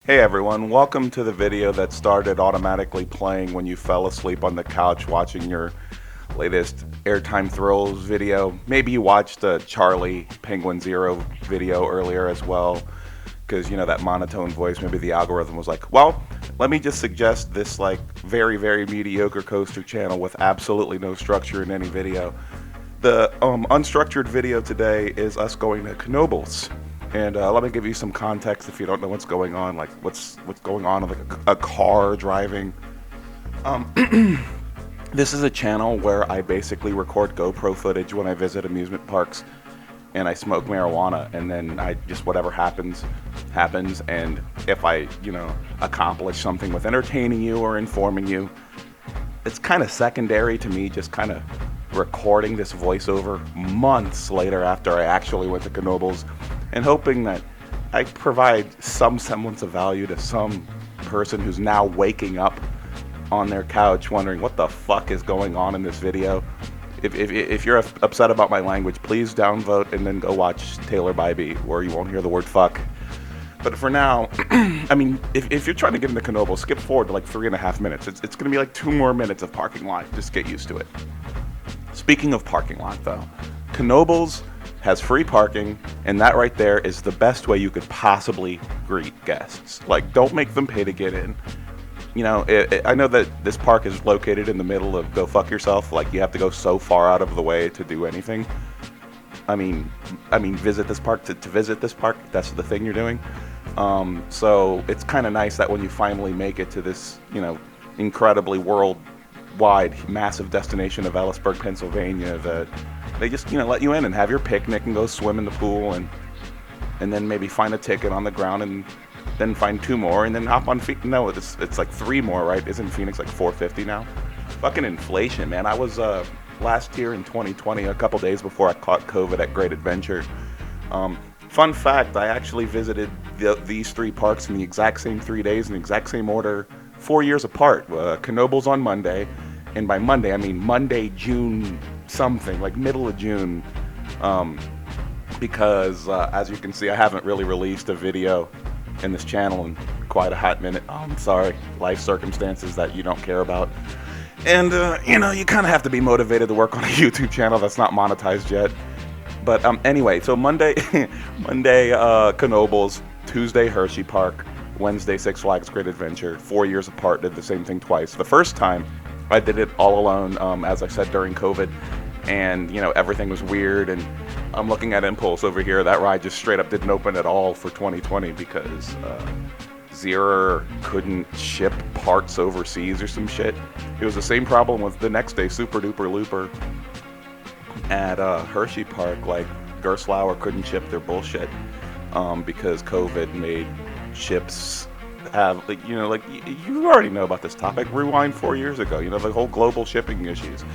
Hey everyone, welcome to the video that started automatically playing when you fell asleep on the couch watching your latest Airtime Thrills video. Maybe you watched the Charlie Penguin Zero video earlier as well, because you know that monotone voice, maybe the algorithm was like, well, let me just suggest this like very mediocre coaster channel with absolutely no structure in any video. The unstructured video today is us going to Knoebels. And let me give you some context if you don't know what's going on, like what's going on with like a car driving. This is a channel where I basically record GoPro footage when I visit amusement parks, and I smoke marijuana, and then I just whatever happens, and if I, accomplish something with entertaining you or informing you, it's kind of secondary to me just kind of recording this voiceover months later after I actually went to Knoebels, and hoping that I provide some semblance of value to some person who's now waking up on their couch wondering what the fuck is going on in this video. If you're upset about my language, please downvote and then go watch Taylor Bybee, where you won't hear the word fuck. But for now, I mean, if you're trying to get into Knoebels, skip forward to like 3.5 minutes. It's going to be like 2 more minutes of parking lot. Just get used to it. Speaking of parking lot, though, Knoebels has free parking, and that right there is the best way you could possibly greet guests. Like, don't make them pay to get in. You know, I know that this park is located in the middle of go fuck yourself. Like, you have to go so far out of the way to do anything. I mean, visit this park to visit this park. That's the thing you're doing. So it's kind of nice that when you finally make it to this, incredibly worldwide, massive destination of Ellisburg, Pennsylvania, that they just, let you in and have your picnic and go swim in the pool and then maybe find a ticket on the ground and then find 2 more and then hop on feet. No, it's like 3 more, right? Isn't Phoenix like $450 now? Fucking inflation, man. I was last year in 2020, a couple days before I caught COVID at Great Adventure. Fun fact, I actually visited these 3 parks in the exact same 3 days in the exact same order, 4 years apart. Knoebels on Monday, and by Monday I mean Monday, June something, like middle of June, because as you can see, I haven't really released a video in this channel in quite a hot minute. Sorry, life circumstances that you don't care about, and you kind of have to be motivated to work on a YouTube channel that's not monetized yet. But anyway, so Monday Knoebels, Tuesday Hershey Park, Wednesday Six Flags Great Adventure. 4 years apart, did the same thing twice. The first time I did it all alone, as I said, during COVID, and everything was weird, and I'm looking at Impulse over here. That ride just straight up didn't open at all for 2020 because Zero couldn't ship parts overseas or some shit. It was the same problem with the next day, Super Duper Looper at Hershey Park. Like, Gerstlauer couldn't ship their bullshit because COVID made ships have, you already know about this topic. Rewind 4 years ago, the whole global shipping issues.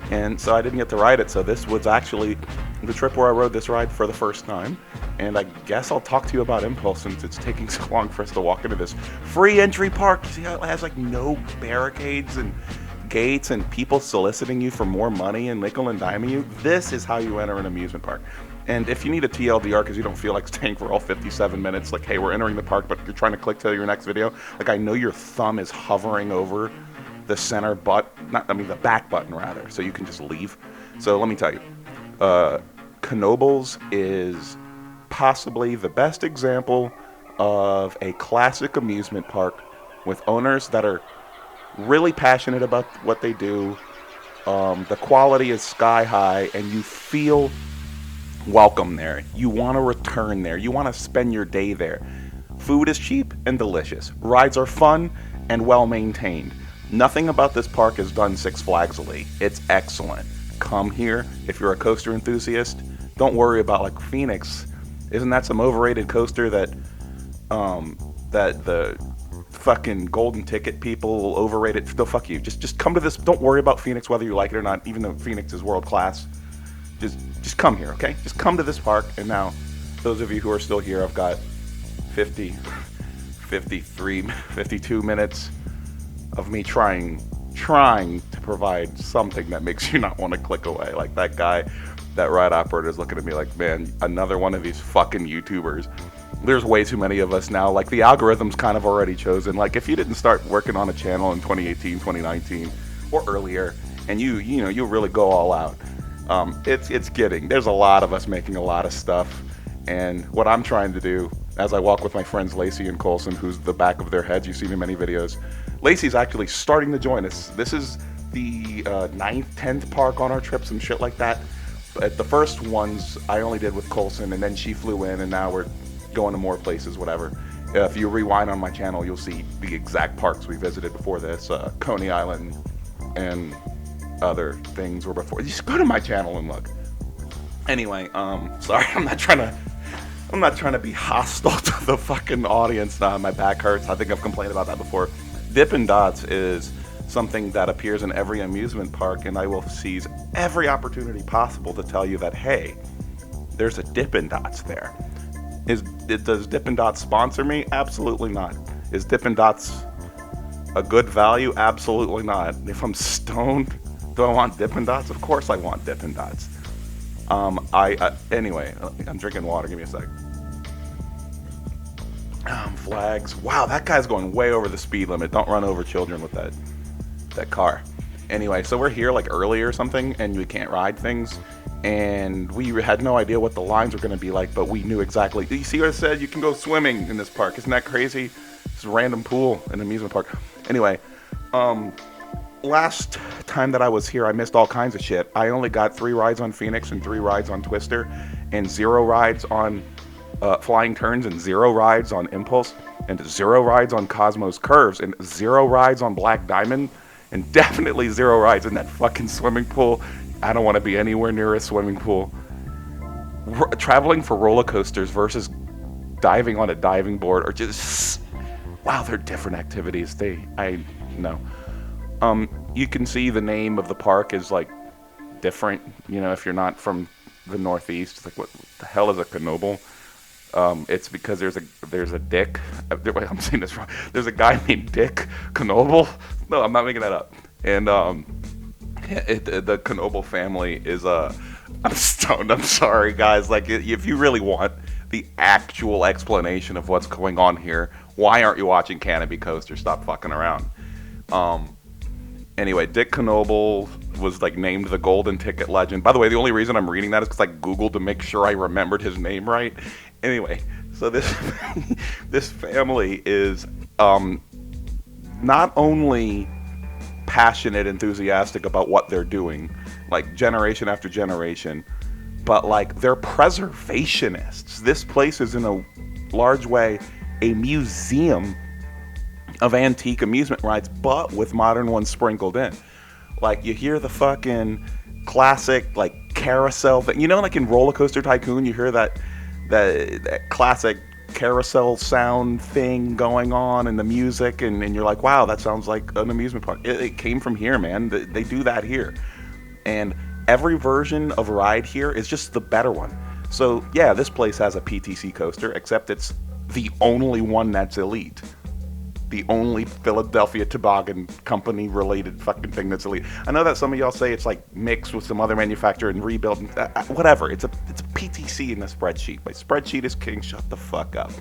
And so I didn't get to ride it. So this was actually the trip where I rode this ride for the first time. And I guess I'll talk to you about Impulse since it's taking so long for us to walk into this free entry park. You see how it has like no barricades and gates and people soliciting you for more money and nickel and diming you? This is how you enter an amusement park. And if you need a TLDR because you don't feel like staying for all 57 minutes, like, hey, we're entering the park, but you're trying to click to your next video, like, I know your thumb is hovering over the center the back button rather, so you can just leave. So let me tell you, Knoebels is possibly the best example of a classic amusement park with owners that are really passionate about what they do. The quality is sky high, and you feel welcome there. You want to return there. You want to spend your day there. Food is cheap and delicious. Rides are fun and well maintained. Nothing about this park is done Six Flagsily. It's excellent. Come here if you're a coaster enthusiast. Don't worry about like Phoenix. Isn't that some overrated coaster that the fucking golden ticket people overrate it? No, fuck you. Just come to this. Don't worry about Phoenix whether you like it or not, even though Phoenix is world class. Just come here, okay? Just come to this park. And now, those of you who are still here, I've got 52 minutes of me trying to provide something that makes you not want to click away. Like that guy, that ride operator is looking at me like, man, another one of these fucking YouTubers. there's way too many of us now. Like, the algorithm's kind of already chosen. Like, if you didn't start working on a channel in 2018, 2019, or earlier, and you really go all out, it's getting, there's a lot of us making a lot of stuff. And what I'm trying to do, as I walk with my friends Lacey and Colson, who's the back of their heads, you've seen in many videos. Lacey's actually starting to join us. This is the 9th, 10th park on our trips and shit like that. But the first ones I only did with Colson, and then she flew in, and now we're going to more places, whatever. If you rewind on my channel, you'll see the exact parks we visited before this. Coney Island and other things were before. Just go to my channel and look. Anyway, sorry, I'm not trying to be hostile to the fucking audience. My back hurts. I think I've complained about that before. Dippin' Dots is something that appears in every amusement park, and I will seize every opportunity possible to tell you that, hey, there's a Dippin' Dots there. Does Dippin' Dots sponsor me? Absolutely not. Is Dippin' Dots a good value? Absolutely not. If I'm stoned, do I want Dippin' Dots? Of course I want Dippin' Dots. Anyway, I'm drinking water. Give me a sec. Flags. Wow, that guy's going way over the speed limit. Don't run over children with that car. Anyway, so we're here like early or something, and we can't ride things, and we had no idea what the lines were going to be like, but we knew exactly. You see what I said? You can go swimming in this park. Isn't that crazy? It's a random pool in an amusement park. Anyway, last time that I was here, I missed all kinds of shit. I only got 3 rides on Phoenix and 3 rides on Twister, and 0 rides on Flying Turns, and 0 rides on Impulse, and 0 rides on Cosmos Curves, and 0 rides on Black Diamond, and definitely 0 rides in that fucking swimming pool. I don't want to be anywhere near a swimming pool. Traveling for roller coasters versus diving on a diving board are just, wow, they're different activities. No. You can see the name of the park is like different, if you're not from the Northeast. It's like, what the hell is a Knoebel? It's because there's a Dick. Wait, I'm saying this wrong. There's a guy named Dick Knoebel. No, I'm not making that up. And the Knoebel family is I'm stoned. I'm sorry, guys. Like, if you really want the actual explanation of what's going on here, why aren't you watching Canopy Coaster? Stop fucking around. Anyway, Dick Knoebel was like named the Golden Ticket Legend. By the way, the only reason I'm reading that is because I Googled to make sure I remembered his name right. Anyway, so this family is not only passionate, enthusiastic about what they're doing, like generation after generation, but like they're preservationists. This place is in a large way a museum of antique amusement rides, but with modern ones sprinkled in. Like, you hear the fucking classic like carousel thing, like in Roller Coaster Tycoon, you hear that classic carousel sound thing going on and the music, and you're like, wow, that sounds like an amusement park. It came from here, man. They do that here, and every version of ride here is just the better one. So yeah, this place has a PTC coaster, except it's the only one that's elite. The only Philadelphia Toboggan Company related fucking thing that's elite. I know that some of y'all say it's like mixed with some other manufacturer and rebuilt, whatever. It's a PTC in the spreadsheet. My spreadsheet is king. Shut the fuck up.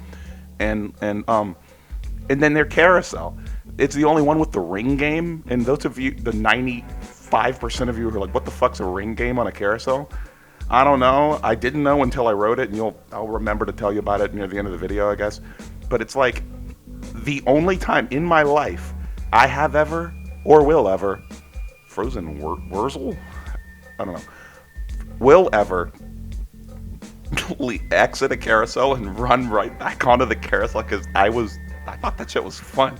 And then their carousel. It's the only one with the ring game. And those of you, the 95% of you who are like, what the fuck's a ring game on a carousel? I don't know. I didn't know until I wrote it, and I'll remember to tell you about it near the end of the video, I guess. But it's like the only time in my life I have ever or will ever frozen Wurzel? I don't know. Will ever exit a carousel and run right back onto the carousel because I thought that shit was fun.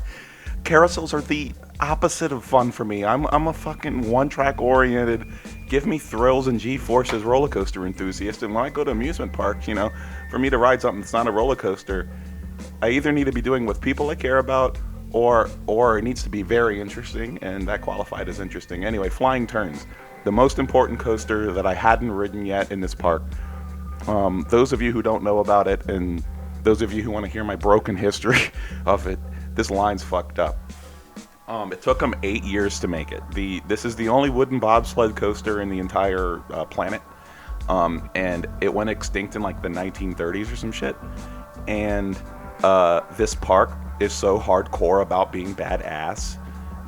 Carousels are the opposite of fun for me. I'm a fucking one-track oriented, give me thrills and G-forces roller coaster enthusiast, and when I go to amusement parks, for me to ride something that's not a roller coaster, I either need to be doing with people I care about, or it needs to be very interesting, and that qualified as interesting. Anyway, Flying Turns, the most important coaster that I hadn't ridden yet in this park. Those of you who don't know about it, and those of you who want to hear my broken history of it, this line's fucked up. It took them 8 years to make it. This is the only wooden bobsled coaster in the entire planet, and it went extinct in like the 1930s or some shit. And this park is so hardcore about being badass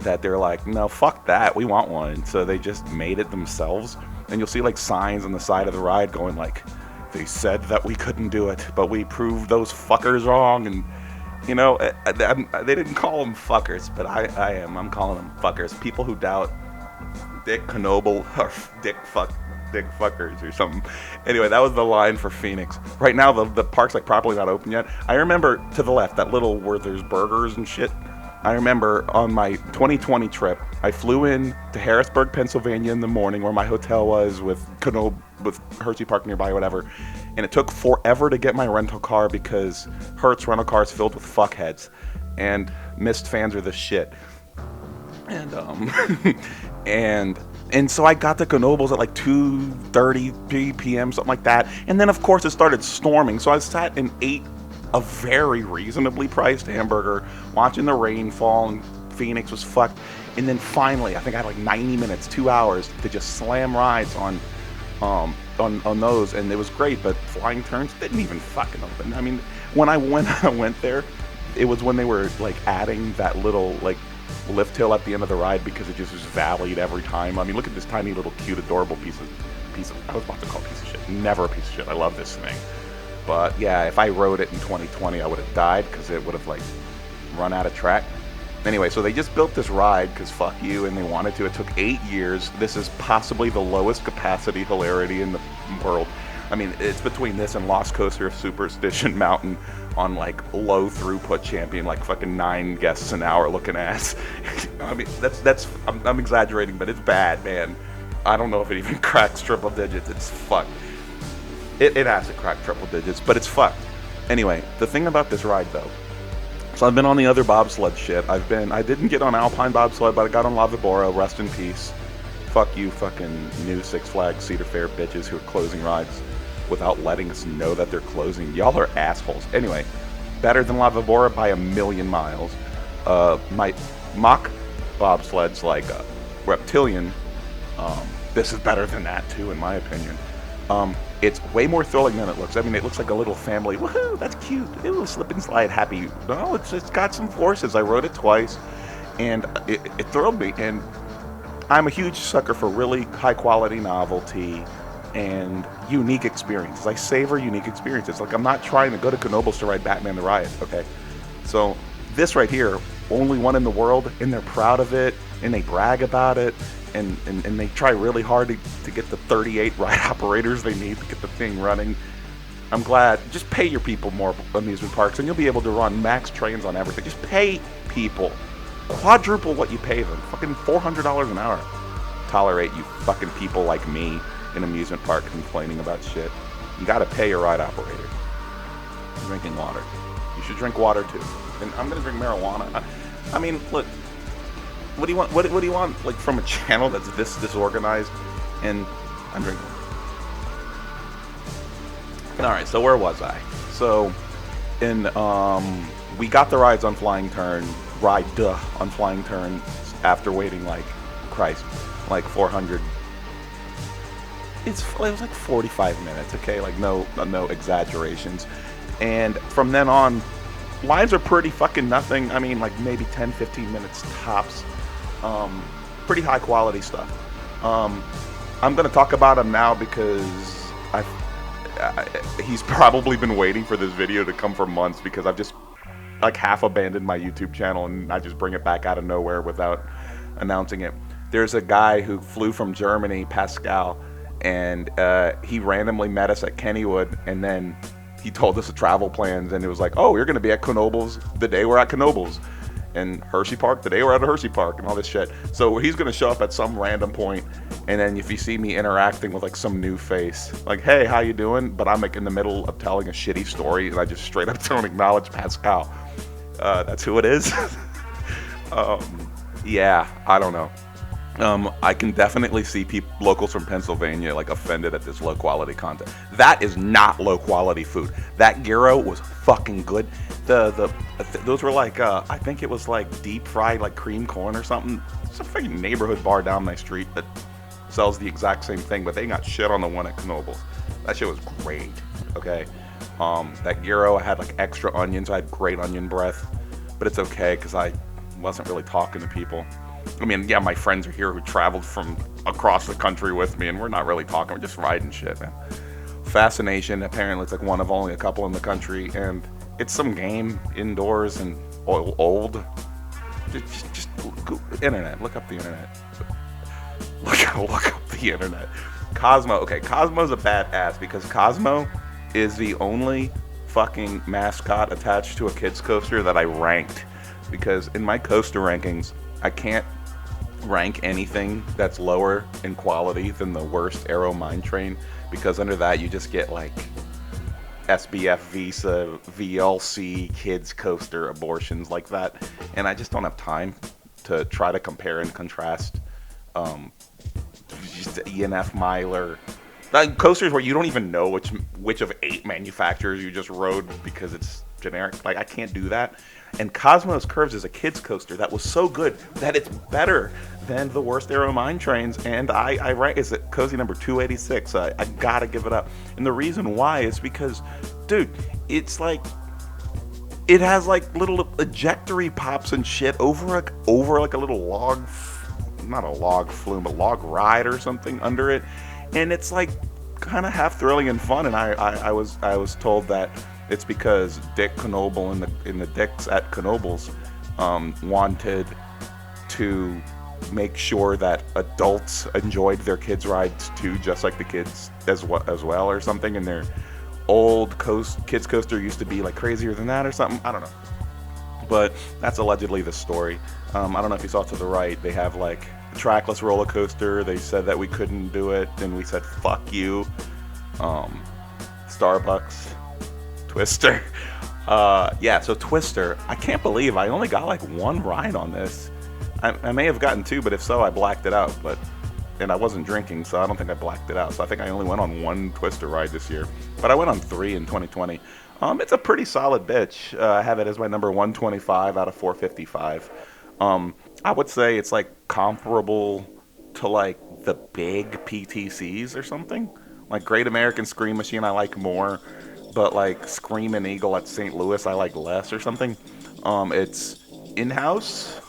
that they're like, no, fuck that, we want one. So they just made it themselves. And you'll see like signs on the side of the ride going like, they said that we couldn't do it, but we proved those fuckers wrong. And you know, they didn't call them fuckers, but I'm calling them fuckers. People who doubt Dick Knoebel or Dick fuckers or something. Anyway, that was the line for Phoenix. Right now, the park's like probably not open yet. I remember to the left, that little where there's burgers and shit. I remember on my 2020 trip, I flew in to Harrisburg, Pennsylvania in the morning, where my hotel was with Hershey Park nearby, or whatever. And it took forever to get my rental car because Hertz rental car is filled with fuckheads, and Mist fans are the shit. And and so I got to Knoebels at like 2:30 p.m., something like that. And then of course it started storming, so I sat and ate a very reasonably priced hamburger, watching the rain fall, and Phoenix was fucked. And then finally, I think I had like 90 minutes, 2 hours to just slam rides on those, and it was great. But Flying Turns didn't even fucking open. I mean, when I went there, it was when they were like adding that little like lift hill at the end of the ride, because it just was valleyed every time. I mean, look at this tiny little cute adorable piece of I was about to call it a piece of shit. Never a piece of shit. I love this thing. But yeah, if I rode it in 2020, I would have died because it would have like run out of track. Anyway, so they just built this ride because fuck you, and they wanted to. It took 8 years. This is possibly the lowest capacity hilarity in the world. I mean, it's between this and Lost Coaster of Superstition Mountain on like low throughput champion, like fucking 9 guests an hour looking ass. I mean, I'm exaggerating, but it's bad, man. I don't know if it even cracks triple digits. It's fucked. It has to crack triple digits, but it's fucked. Anyway, the thing about this ride though, so I've been on the other bobsled shit. I didn't get on Alpine bobsled, but I got on Lava Bora, rest in peace. Fuck you fucking new Six Flags Cedar Fair bitches who are closing rides without letting us know that they're closing. Y'all are assholes. Anyway, better than Lava Bora by a million miles. My mock bobsleds like Reptilian, this is better than that too, in my opinion. It's way more thrilling than it looks. I mean, it looks like a little family. Woohoo, that's cute. It'll slip and slide happy. No, it's got some forces. I rode it twice, and it thrilled me. And I'm a huge sucker for really high quality novelty and unique experiences. I savor unique experiences. Like, I'm not trying to go to Knoebels to ride Batman the Riot, okay? So this right here, only one in the world, and they're proud of it, and they brag about it. And they try really hard to get the 38 ride operators they need to get the thing running. I'm glad. Just pay your people more amusement parks, and you'll be able to run max trains on everything. Just pay people. Quadruple what you pay them. Fucking $400 an hour. Tolerate you fucking people like me in amusement park complaining about shit. You gotta pay your ride operator. I'm drinking water. You should drink water too. And I'm gonna drink marijuana. I mean, look. What do you want? What do you want? Like, from a channel that's this disorganized? And I'm drinking. All right. So where was I? So, we got the rides on Flying Turn. On Flying Turn after waiting like 400. It was like 45 minutes. Okay, like no exaggerations. And from then on, lines are pretty fucking nothing. I mean, like maybe 10, 15 minutes tops. Pretty high quality stuff. I'm gonna talk about him now because he's probably been waiting for this video to come for months, because I've just like half abandoned my YouTube channel and I just bring it back out of nowhere without announcing it. There's a guy who flew from Germany, Pascal, and he randomly met us at Kennywood, and then he told us the travel plans, and it was like, oh, you're gonna be at Knoebels the day we're at Knoebels. And Hershey Park, today we're at a Hershey Park, and all this shit. So he's gonna show up at some random point, and then if you see me interacting with like some new face, like, hey, how you doing? But I'm like in the middle of telling a shitty story, and I just straight up don't acknowledge Pascal. That's who it is. Yeah, I don't know. I can definitely see locals from Pennsylvania like offended at this low quality content. That is not low quality food. That gyro was fucking good. Those were like I think it was like deep fried like cream corn or something. It's a fucking neighborhood bar down my street that sells the exact same thing, but they got shit on the one at Knoebels. That shit was great. Okay. That gyro, I had like extra onions. I had great onion breath, but it's okay because I wasn't really talking to people. I mean, yeah, my friends are here who traveled from across the country with me, and we're not really talking. We're just riding shit, man. Fascination, apparently it's like one of only a couple in the country, and it's some game indoors and old. Just internet. Look up the internet. Look up the internet. Cosmo. Okay, Cosmo's a badass because Cosmo is the only fucking mascot attached to a kids coaster that I ranked. Because in my coaster rankings, I can't rank anything that's lower in quality than the worst Aero Mine Train, because under that you just get like SBF Visa, VLC, kids coaster abortions like that, and I just don't have time to try to compare and contrast just ENF Miler. Like coasters where you don't even know which of 8 manufacturers you just rode because it's generic. Like, I can't do that. And Cosmos Curves is a kids coaster that was so good that it's better than the worst Aero Mine Trains. And I rank is it cozy number 286. I gotta give it up. And the reason why is because, dude, it's like it has like little ejectory pops and shit over like a little log, not a log flume, a log ride or something under it. And it's like kind of half thrilling and fun. And I was told that it's because Dick Knoebel in the Dicks at Knoebels wanted to make sure that adults enjoyed their kids' rides too, just like the kids as well or something. And their old kids coaster used to be like crazier than that or something. I don't know, but that's allegedly the story. I don't know if you saw to the right. They have like a trackless roller coaster. They said that we couldn't do it, and we said fuck you. Starbucks. Twister. Yeah, so Twister, I can't believe I only got like one ride on this. I may have gotten 2, but if so, I blacked it out. And I wasn't drinking, so I don't think I blacked it out. So I think I only went on 1 Twister ride this year. But I went on 3 in 2020. It's a pretty solid bitch. I have it as my number 125 out of 455. I would say it's like comparable to like the big PTCs or something. Like Great American Scream Machine I like more. But like Screamin' Eagle at St. Louis I like less or something. It's in-house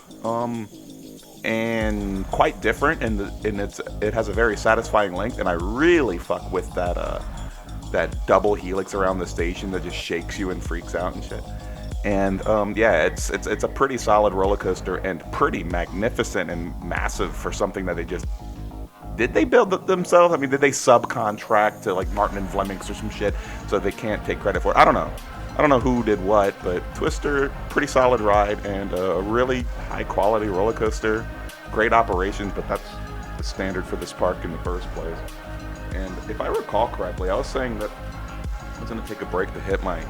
and quite different, and it has a very satisfying length, and I really fuck with that double helix around the station that just shakes you and freaks out and shit. And yeah, it's a pretty solid roller coaster and pretty magnificent and massive for something that they just. Did they build it themselves? I mean, did they subcontract to like Martin and Fleming's or some shit so they can't take credit for it? I don't know. I don't know who did what, but Twister, pretty solid ride and a really high quality roller coaster. Great operations, but that's the standard for this park in the first place. And if I recall correctly, I was saying that I was going to take a break to hit my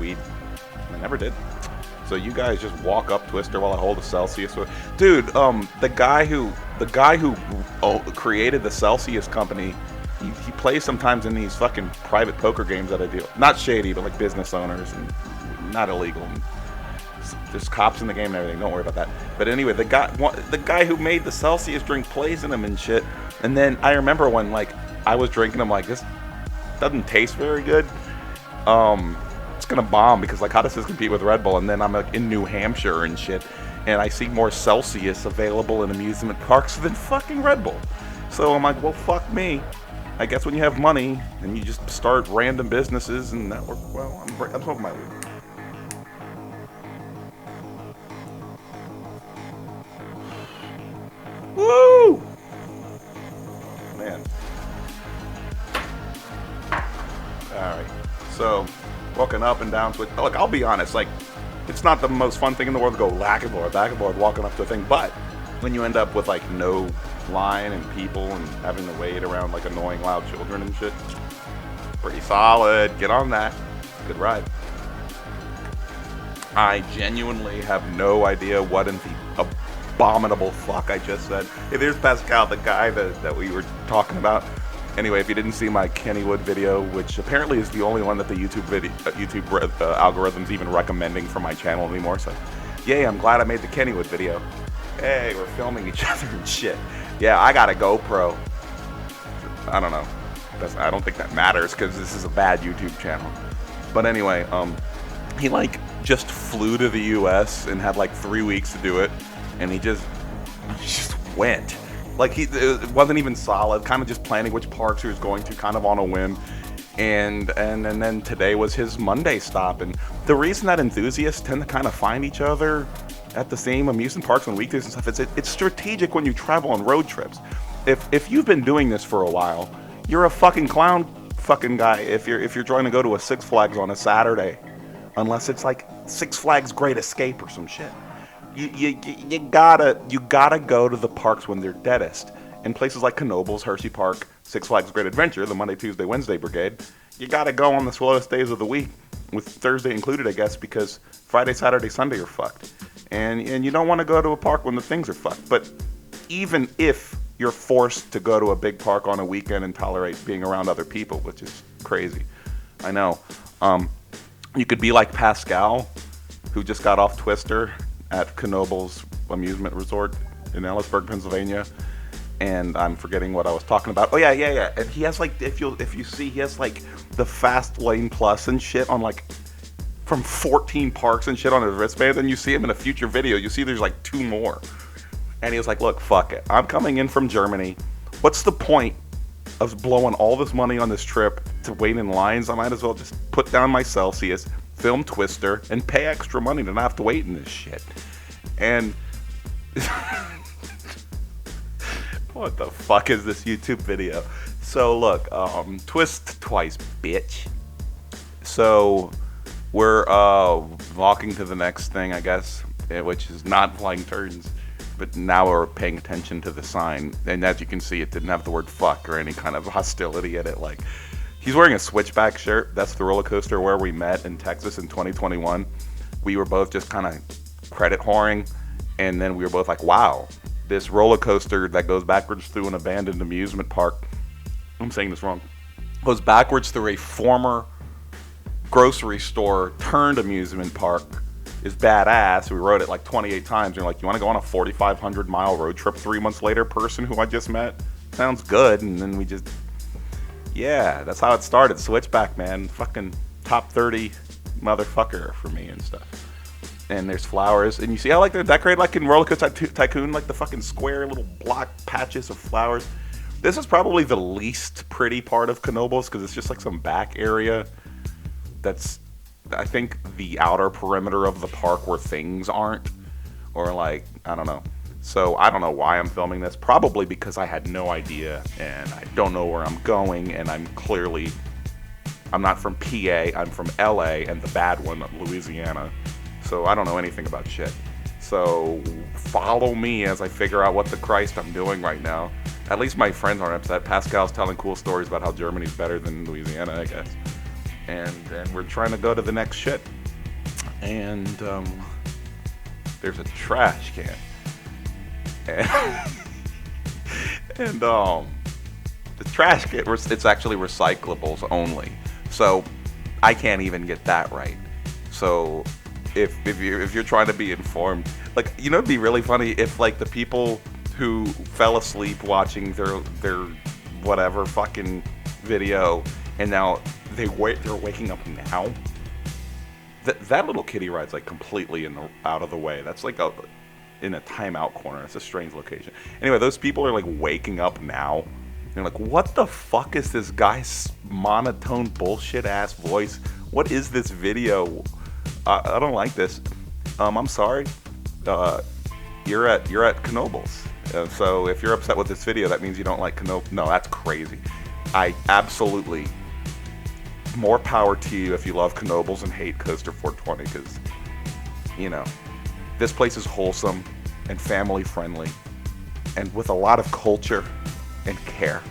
weed. I never did. So you guys just walk up Twister while I hold a Celsius. Dude, the guy who created the Celsius company, he plays sometimes in these fucking private poker games that I do. Not shady, but like business owners and not illegal. And there's cops in the game and everything. Don't worry about that. But anyway, the guy who made the Celsius drink plays in them and shit. And then I remember when like I was drinking them, like this doesn't taste very good. It's gonna bomb because like how does this compete with Red Bull? And then I'm like in New Hampshire and shit, and I see more Celsius available in amusement parks than fucking Red Bull. So I'm like, well, fuck me. I guess when you have money and you just start random businesses and that work well. I'm smoking my weed. Woo! Man. Alright. So, walking up and down to it. Look, I'll be honest, like, it's not the most fun thing in the world to go back and forth, walking up to a thing, but when you end up with, like, no line and people and having to wait around, like, annoying loud children and shit, pretty solid. Get on that. Good ride. I genuinely have no idea what in the abominable fuck I just said. Hey, there's Pascal, the guy that we were talking about. Anyway, if you didn't see my Kennywood video, which apparently is the only one that the YouTube algorithm's even recommending for my channel anymore, so yay, I'm glad I made the Kennywood video. Hey, we're filming each other and shit. Yeah, I got a GoPro. I don't know. I don't think that matters because this is a bad YouTube channel. But anyway, he like just flew to the U.S. and had like 3 weeks to do it, and he just went. Like it wasn't even solid. Kind of just planning which parks he was going to, kind of on a whim. And then today was his Monday stop. And the reason that enthusiasts tend to kind of find each other at the same amusement parks on weekdays and stuff, it's strategic when you travel on road trips. If you've been doing this for a while, you're a fucking clown fucking guy if you're trying to go to a Six Flags on a Saturday, unless it's like Six Flags Great Escape or some shit. You gotta go to the parks when they're deadest. In places like Knoebels, Hershey Park, Six Flags Great Adventure, the Monday, Tuesday, Wednesday brigade, you gotta go on the slowest days of the week, with Thursday included, I guess, because Friday, Saturday, Sunday are fucked. And you don't want to go to a park when the things are fucked. But even if you're forced to go to a big park on a weekend and tolerate being around other people, which is crazy, I know. You could be like Pascal, who just got off Twister at Knoebels Amusement Resort in Ellisburg, Pennsylvania. And I'm forgetting what I was talking about. Oh yeah. And he has like, if you see, he has like the Fast Lane Plus and shit on like from 14 parks and shit on his wristband. And you see him in a future video. You see there's like 2 more. And he was like, look, fuck it. I'm coming in from Germany. What's the point of blowing all this money on this trip to wait in lines? I might as well just put down my Celsius, film Twister, and pay extra money to not have to wait in this shit. And what the fuck is this YouTube video? So look, twist twice, bitch. So we're walking to the next thing, I guess, which is not flying turns. But now we're paying attention to the sign, and as you can see, it didn't have the word fuck or any kind of hostility in it. Like, he's wearing a Switchback shirt. That's the roller coaster where we met in Texas in 2021. We were both just kind of credit whoring, and then we were both like, wow, this roller coaster that goes backwards through an abandoned amusement park, I'm saying this wrong, goes backwards through a former grocery store turned amusement park, is badass. We rode it like 28 times. You're like, you want to go on a 4,500 mile road trip 3 months later, person who I just met? Sounds good. And then we just, yeah, that's how it started. Switchback, man. Fucking top 30 motherfucker for me and stuff. And there's flowers. And you see how like they're decorated like in Roller Coaster Tycoon, like the fucking square little block patches of flowers. This is probably the least pretty part of Knoebels because it's just like some back area that's, I think, the outer perimeter of the park where things aren't, or like, I don't know. So I don't know why I'm filming this. Probably because I had no idea and I don't know where I'm going, and I'm not from PA, I'm from LA, and the bad one, Louisiana. So I don't know anything about shit. So follow me as I figure out what the Christ I'm doing right now. At least my friends aren't upset. Pascal's telling cool stories about how Germany's better than Louisiana, I guess. And we're trying to go to the next shit. And there's a trash can. And the trash can, it's actually recyclables only. So I can't even get that right. So if you're trying to be informed, like, you know, it'd be really funny if like the people who fell asleep watching their whatever fucking video, and now they're waking up now. That little kiddie ride's like completely out of the way. That's like in a timeout corner. It's a strange location. Anyway, those people are like waking up now. They're like, what the fuck is this guy's monotone bullshit ass voice? What is this video? I don't like this. I'm sorry. You're at Knoebels. So if you're upset with this video, that means you don't like Knoebels. No, that's crazy. I absolutely, more power to you if you love Knoebels and hate Coaster 420, because, you know, this place is wholesome and family friendly and with a lot of culture and care.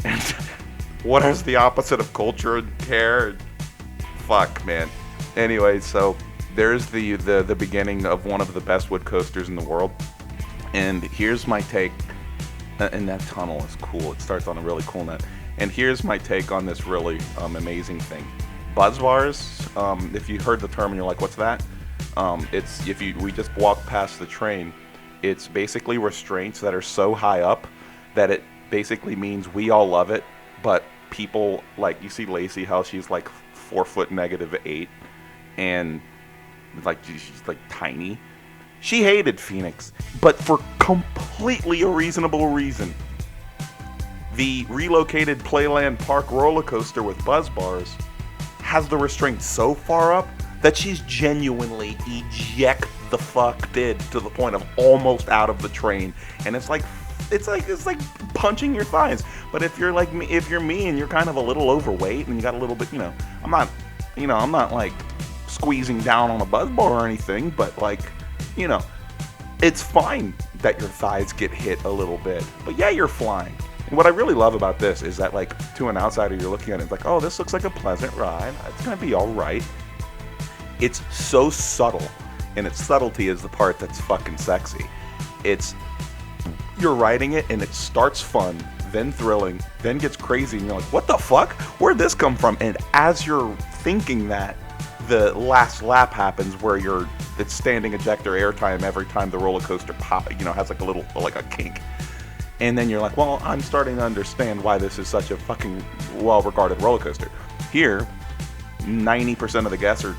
And what is the opposite of culture and care? Fuck, man. Anyway, so there's the beginning of one of the best wood coasters in the world. And here's my take. And that tunnel is cool. It starts on a really cool note. And here's my take on this really amazing thing. Buzz bars, if you heard the term and you're like, what's that? It's we just walk past the train, it's basically restraints that are so high up that it basically means we all love it, but people, like, you see Lacey, how she's like 4 foot -8, and like she's like tiny. She hated Phoenix, but for completely a reasonable reason. The relocated Playland Park roller coaster with buzz bars has the restraint so far up that she's genuinely eject the fuck did to the point of almost out of the train, and it's like punching your thighs. But if you're like me, and you're kind of a little overweight and you got a little bit, I'm not like squeezing down on a buzz bar or anything, but like, it's fine that your thighs get hit a little bit. But yeah, you're flying. And what I really love about this is that, like, to an outsider, you're looking at it, it's like, oh, this looks like a pleasant ride. It's gonna be all right. It's so subtle, and its subtlety is the part that's fucking sexy. You're riding it, and it starts fun, then thrilling, then gets crazy, and you're like, what the fuck? Where'd this come from? And as you're thinking that, the last lap happens where it's standing ejector airtime every time the roller coaster has like a little, like a kink. And then you're like, well, I'm starting to understand why this is such a fucking well-regarded roller coaster. Here, 90% of the guests, or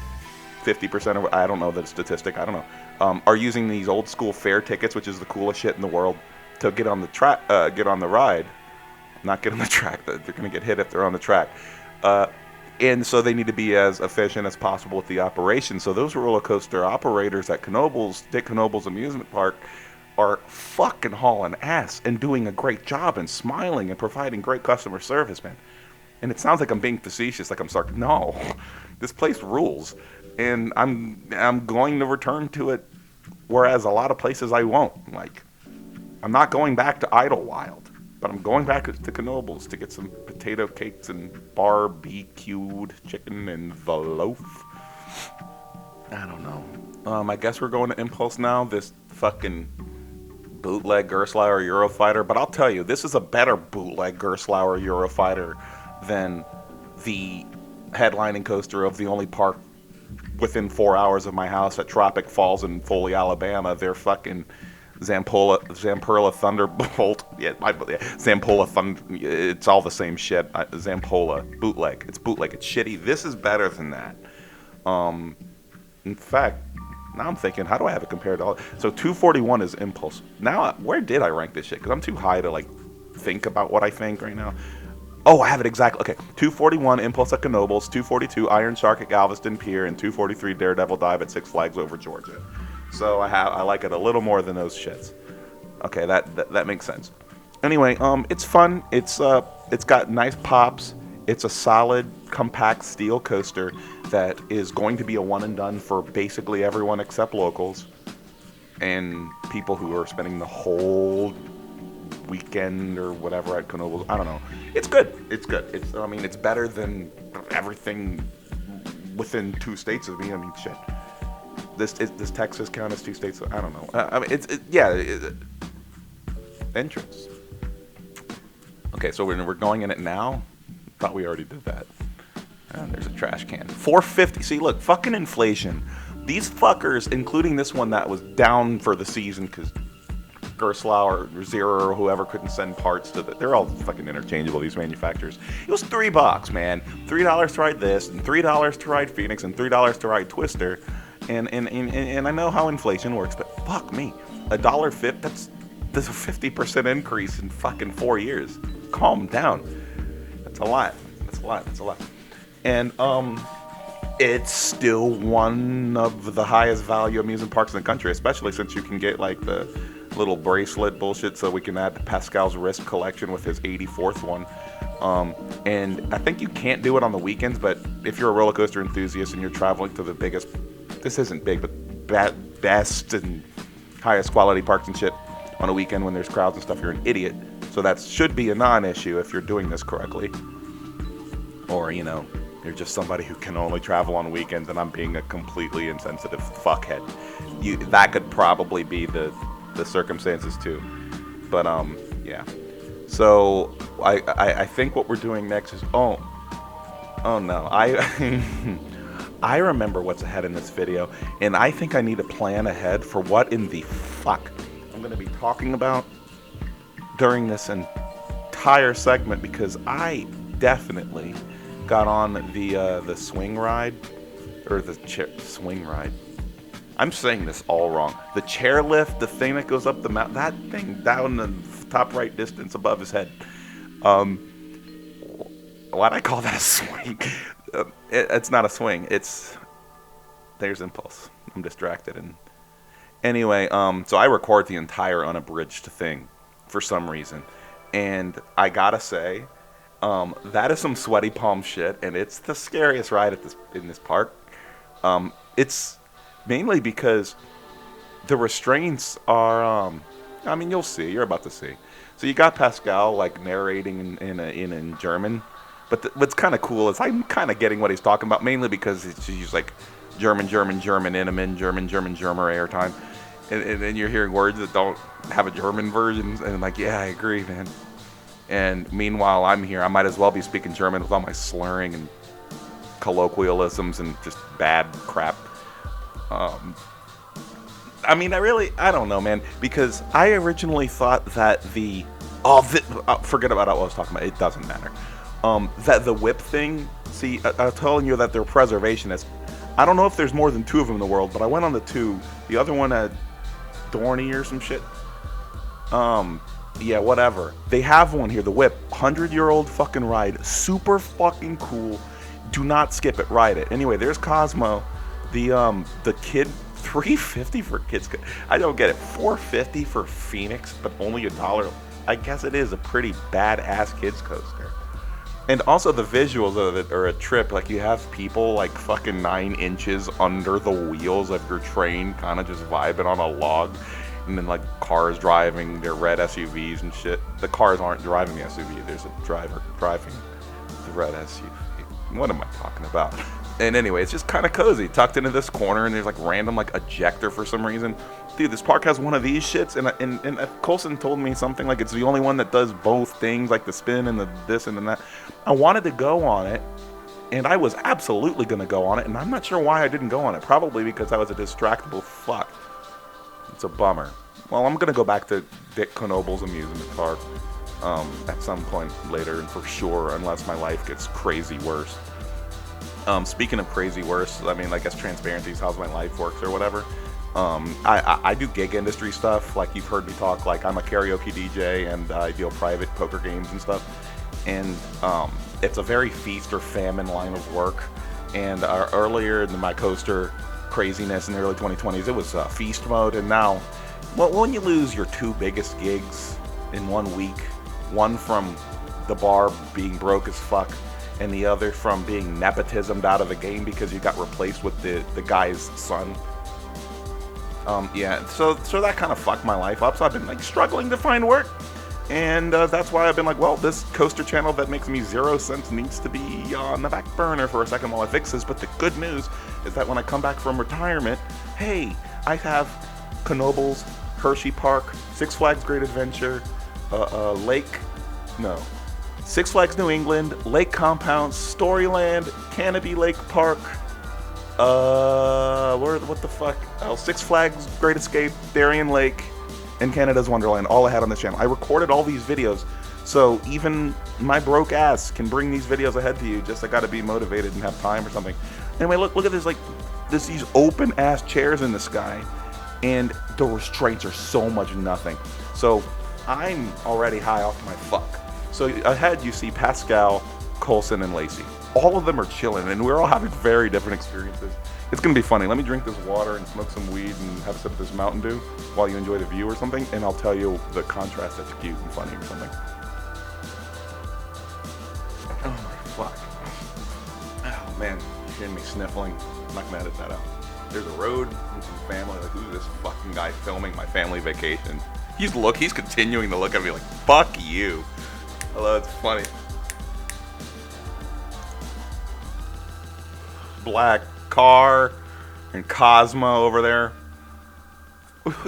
50% of, I don't know the statistic, I don't know, are using these old school fare tickets, which is the coolest shit in the world, to get on the track, get on the ride. Not get on the track, they're going to get hit if they're on the track. And so they need to be as efficient as possible with the operation. So those roller coaster operators at Knoebels, Dick Knoebels Amusement Park, are fucking hauling ass and doing a great job and smiling and providing great customer service, man. And it sounds like I'm being facetious, like I'm sorry. No, this place rules, and I'm going to return to it. Whereas a lot of places I won't. Like, I'm not going back to Idlewild, but I'm going back to Knoebels to get some potato cakes and barbecued chicken and the loaf. I don't know. I guess we're going to Impulse now. This fucking bootleg Gerstlauer Eurofighter, but I'll tell you, this is a better bootleg Gerstlauer Eurofighter than the headlining coaster of the only park within 4 hours of my house at Tropic Falls in Foley, Alabama. They're fucking Zamperla Thunderbolt. Zampola Thunder. It's all the same shit. Zampola bootleg. It's bootleg. It's shitty. This is better than that. In fact, now I'm thinking, how do I have it compared to all? So 241 is Impulse. Now, where did I rank this shit? Because I'm too high to like think about what I think right now. Oh, I have it exactly. Okay, 241 Impulse at Knoebels, 242 Iron Shark at Galveston Pier, and 243 Daredevil Dive at Six Flags Over Georgia. So I like it a little more than those shits. Okay, that makes sense. Anyway, it's fun. It's got nice pops. It's a solid, compact steel coaster that is going to be a one and done for basically everyone except locals and people who are spending the whole weekend or whatever at Knoebels. I don't know. It's good. It's good. It's better than everything within 2 states of me. I mean, shit. Does Texas count as 2 states? I don't know. Entrance. Okay, so we're going in it now. Thought we already did that. And there's a trash can. $4.50. See, look, fucking inflation. These fuckers, including this one that was down for the season because Gerstlauer or Zero or whoever couldn't send parts to they're all fucking interchangeable, these manufacturers. It was $3, man. $3 to ride this, and $3 to ride Phoenix, and $3 to ride Twister. And I know how inflation works, but fuck me. $1.50, that's a 50% increase in fucking 4 years. Calm down. That's a lot. And it's still one of the highest value amusement parks in the country, especially since you can get like the little bracelet bullshit so we can add to Pascal's wrist collection with his 84th one. And I think you can't do it on the weekends, but if you're a roller coaster enthusiast and you're traveling to the biggest, this isn't big, but best and highest quality parks and shit on a weekend when there's crowds and stuff, you're an idiot. So that should be a non-issue if you're doing this correctly. Or, you're just somebody who can only travel on weekends and I'm being a completely insensitive fuckhead. That could probably be the circumstances too. But, yeah. So, I think what we're doing next is, oh no, I remember what's ahead in this video, and I think I need to plan ahead for what in the fuck I'm going to be talking about during this entire segment, because I definitely got on the swing ride, or the swing ride. I'm saying this all wrong. The chairlift, the thing that goes up the mountain, that thing down the top right distance above his head. Why'd I call that a swing? It's not a swing. There's impulse. I'm distracted. And anyway, so I record the entire unabridged thing for some reason. And I gotta say, that is some sweaty palm shit, and it's the scariest ride in this park. It's mainly because the restraints are, I mean, you'll see. You're about to see. So you got Pascal like narrating in German, but what's kind of cool is I'm kind of getting what he's talking about, mainly because he's like German, Inneman, German, airtime, and then you're hearing words that don't have a German version, and I'm like, yeah, I agree, man. And meanwhile, I'm here. I might as well be speaking German with all my slurring and colloquialisms and just bad crap. I mean, I don't know, man, because I originally thought that forget about what I was talking about. It doesn't matter. That the whip thing, see, I'm telling you that they're preservationists. I don't know if there's more than 2 of them in the world, but I went on the 2. The other one at Dorney or some shit. Yeah, whatever. They have one here, the whip. 100-year-old fucking ride. Super fucking cool. Do not skip it. Ride it. Anyway, there's Cosmo. The kid, $3.50 for kids. I don't get it. $4.50 for Phoenix, but only $1. I guess it is a pretty badass kids coaster. And also the visuals of it are a trip. Like, you have people like fucking 9 inches under the wheels of your train, kind of just vibing on a log. And then like cars driving their red SUVs and shit. The cars aren't driving the SUV. There's a driver driving the red SUV. What am I talking about? And anyway, it's just kind of cozy, tucked into this corner, and there's like random like ejector for some reason. Dude, this park has one of these shits, and Colson told me something like it's the only one that does both things, like the spin and the this and the that. I wanted to go on it, and I was absolutely gonna go on it, and I'm not sure why I didn't go on it. Probably because I was a distractible fuck. It's a bummer. Well, I'm gonna go back to Dick Knoebels amusement park at some point later, and for sure, unless my life gets crazy worse. Speaking of crazy worse, I mean, I guess transparency is how my life works or whatever. I do gig industry stuff, like you've heard me talk. Like, I'm a karaoke DJ, and I deal private poker games and stuff. And it's a very feast or famine line of work. And earlier in my coaster craziness in the early 2020s, it was feast mode. And now, well, when you lose your 2 biggest gigs in 1 week, one from the bar being broke as fuck, and the other from being nepotismed out of the game because you got replaced with the guy's son. Yeah, so that kind of fucked my life up. So I've been like struggling to find work, and that's why I've been like, well, this coaster channel that makes me 0 cents needs to be on the back burner for a second while I fix this. But the good news is that when I come back from retirement, hey, I have Knoebels, Hershey Park, Six Flags Great Adventure, Six Flags New England, Lake Compounds, Storyland, Canopy Lake Park, what the fuck? Oh, Six Flags Great Escape, Darien Lake, and Canada's Wonderland, all I had on this channel. I recorded all these videos, so even my broke ass can bring these videos ahead to you, just I gotta be motivated and have time or something. Anyway, look at this, like, these open ass chairs in the sky, and the restraints are so much nothing. So I'm already high off my fuck. So ahead you see Pascal, Colson, and Lacey. All of them are chilling, and we're all having very different experiences. It's gonna be funny. Let me drink this water and smoke some weed and have a sip of this Mountain Dew while you enjoy the view or something, and I'll tell you the contrast that's cute and funny or something. Oh my fuck. Oh man, you're hearing me sniffling. I'm not gonna edit that out. There's a road and some family. Like, who's this fucking guy filming my family vacation? He's continuing to look at me like, fuck you. Hello, it's funny. Black car and Cosmo over there.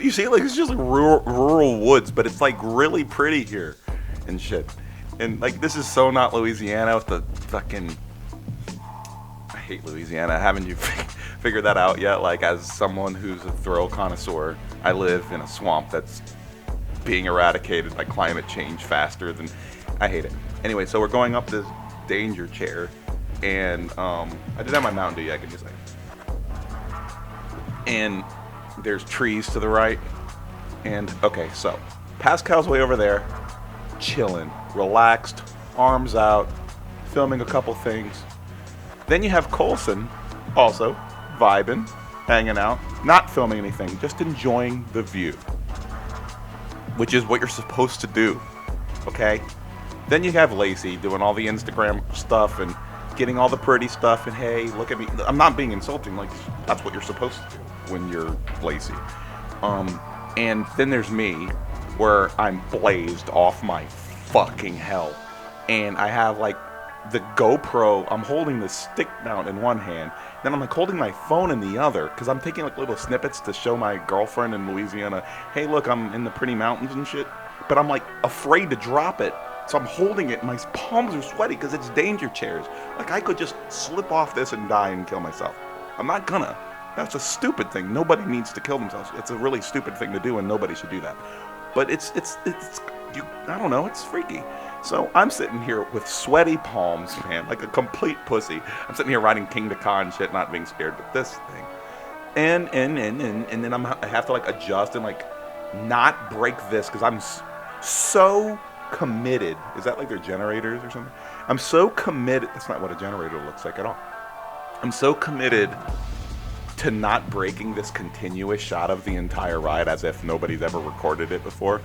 You see, like, it's just like rural woods, but it's like really pretty here and shit. And like, this is so not Louisiana with the fucking. I hate Louisiana. Haven't you figured that out yet? Like, as someone who's a thrill connoisseur, I live in a swamp that's being eradicated by climate change faster than. I hate it. Anyway, so we're going up this danger chair, and I didn't have my Mountain Dew yet, I can just say. And there's trees to the right. And okay, so Pascal's way over there, chilling, relaxed, arms out, filming a couple things. Then you have Colson, also vibing, hanging out, not filming anything, just enjoying the view, which is what you're supposed to do, okay? Then you have Lacey doing all the Instagram stuff and getting all the pretty stuff, and hey, look at me. I'm not being insulting, like, that's what you're supposed to do when you're Lacey. And then there's me, where I'm blazed off my fucking hell. And I have, like, the GoPro, I'm holding the stick mount in one hand, then I'm like holding my phone in the other, because I'm taking like little snippets to show my girlfriend in Louisiana, hey look, I'm in the pretty mountains and shit, but I'm like afraid to drop it, so I'm holding it, and my palms are sweaty because it's danger chairs. Like, I could just slip off this and die and kill myself. I'm not gonna. That's a stupid thing. Nobody needs to kill themselves. It's a really stupid thing to do, and nobody should do that. But it's you, I don't know, it's freaky. So I'm sitting here with sweaty palms, man, like a complete pussy. I'm sitting here riding King to Con shit, not being scared, but this thing. And then I have to like adjust and like not break this, because I'm so committed. Is that like their generators or something? I'm so committed. That's not what a generator looks like at all. I'm so committed to not breaking this continuous shot of the entire ride as if nobody's ever recorded it before.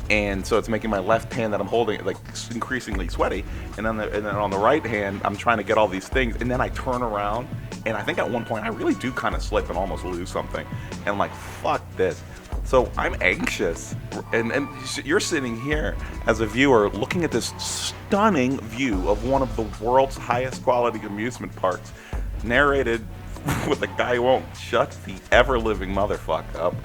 And so it's making my left hand that I'm holding like increasingly sweaty, and then on the right hand I'm trying to get all these things, and then I turn around, and I think at one point I really do kind of slip and almost lose something, and I'm like, fuck this. So I'm anxious, and you're sitting here as a viewer looking at this stunning view of one of the world's highest quality amusement parks, narrated with a guy who won't shut the ever-living motherfucker up.